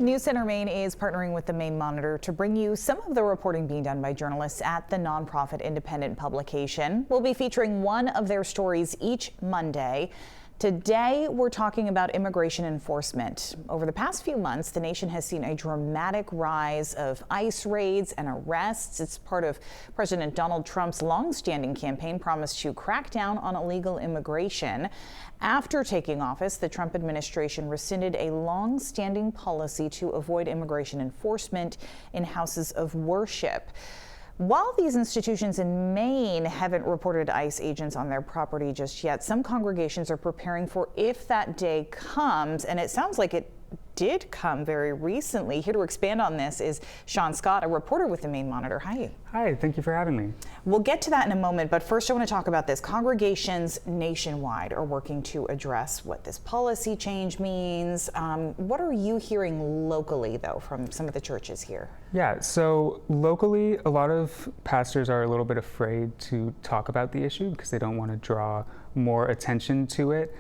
News Center Maine is partnering with the Maine-Monitor to bring you some of the reporting being done by journalists at the nonprofit independent publication. We'll be featuring one of their stories each Monday. Today, we're talking about immigration enforcement. Over the past few months, the nation has seen a dramatic rise of ICE raids and arrests. It's part of President Donald Trump's long-standing campaign promise to crack down on illegal immigration. After taking office, the Trump administration rescinded a long-standing policy to avoid immigration enforcement in houses of worship. While these institutions in Maine haven't reported ICE agents on their property just yet, some congregations are preparing for if that day comes, and it sounds like it did come very recently. Here to expand on this is Sean Scott, a reporter with the Maine-Monitor. Hi. Hi, thank you for having me. We'll get to that in a moment, but first I want to talk about this. Congregations nationwide are working to address what this policy change means. What are you hearing locally, though, from some of the churches here? Yeah, so locally, a lot of pastors are a little bit afraid to talk about the issue because they don't want to draw more attention to it.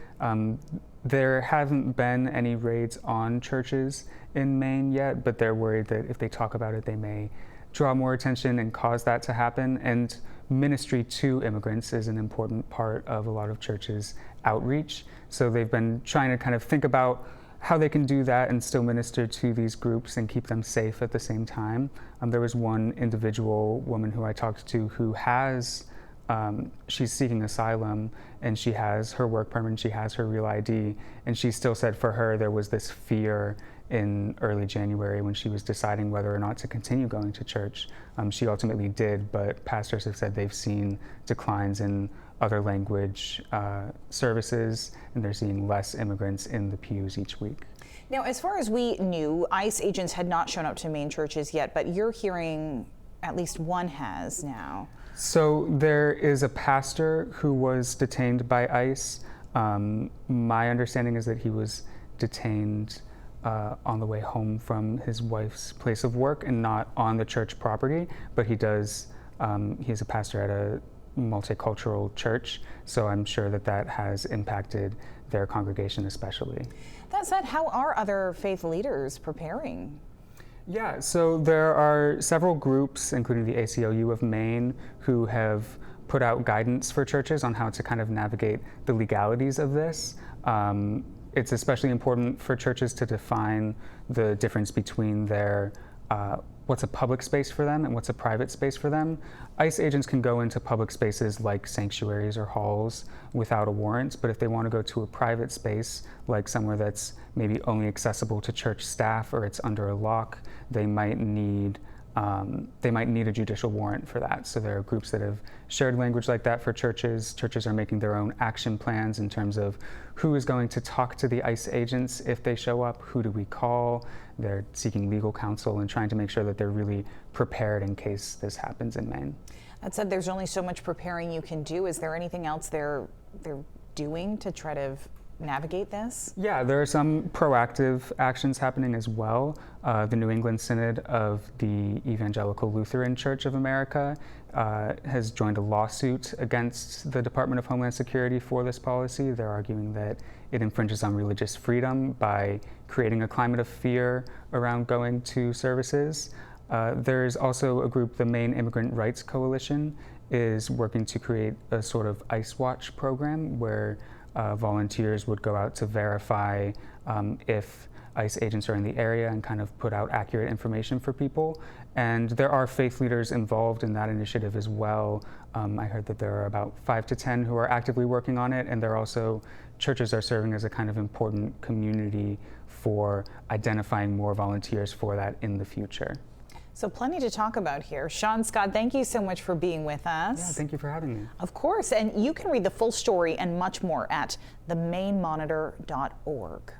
There haven't been any raids on churches in Maine yet, but they're worried that if they talk about it, they may draw more attention and cause that to happen. And ministry to immigrants is an important part of a lot of churches' outreach. So they've been trying to kind of think about how they can do that and still minister to these groups and keep them safe at the same time. There was one individual woman who I talked to who has she's seeking asylum, and she has her work permit and she has her real ID, and she still said for her there was this fear in early January when she was deciding whether or not to continue going to church. She ultimately did, but pastors have said they've seen declines in other language services, and they're seeing less immigrants in the pews each week. Now, as far as we knew, ICE agents had not shown up to Maine churches yet, but you're hearing at least one has now. So there is a pastor who was detained by ICE. My understanding is that he was detained on the way home from his wife's place of work and not on the church property, but he's a pastor at a multicultural church, so I'm sure that that has impacted their congregation especially. That said, how are other faith leaders preparing? Yeah, so there are several groups, including the ACLU of Maine, who have put out guidance for churches on how to kind of navigate the legalities of this. It's especially important for churches to define the difference between their what's a public space for them and what's a private space for them. ICE agents can go into public spaces like sanctuaries or halls without a warrant, but if they want to go to a private space, like somewhere that's maybe only accessible to church staff or it's under a lock, they might need a judicial warrant for that. So there are groups that have shared language like that for churches. Churches are making their own action plans in terms of who is going to talk to the ICE agents if they show up, who do we call. They're seeking legal counsel and trying to make sure that they're really prepared in case this happens in Maine. That said, there's only so much preparing you can do. Is there anything else they're doing to try to navigate this? Yeah, there are some proactive actions happening as well. The New England Synod of the Evangelical Lutheran Church of America has joined a lawsuit against the Department of Homeland Security for this policy. They're arguing that it infringes on religious freedom by creating a climate of fear around going to services. There's also a group, the Maine Immigrant Rights Coalition, is working to create a sort of ICE Watch program where volunteers would go out to verify if ICE agents are in the area and kind of put out accurate information for people. And there are faith leaders involved in that initiative as well. I heard that there are about 5 to 10 who are actively working on it, and churches are serving as a kind of important community for identifying more volunteers for that in the future. So plenty to talk about here. Sean Scott, thank you so much for being with us. Yeah, thank you for having me. Of course, and you can read the full story and much more at the-maine-monitor.org.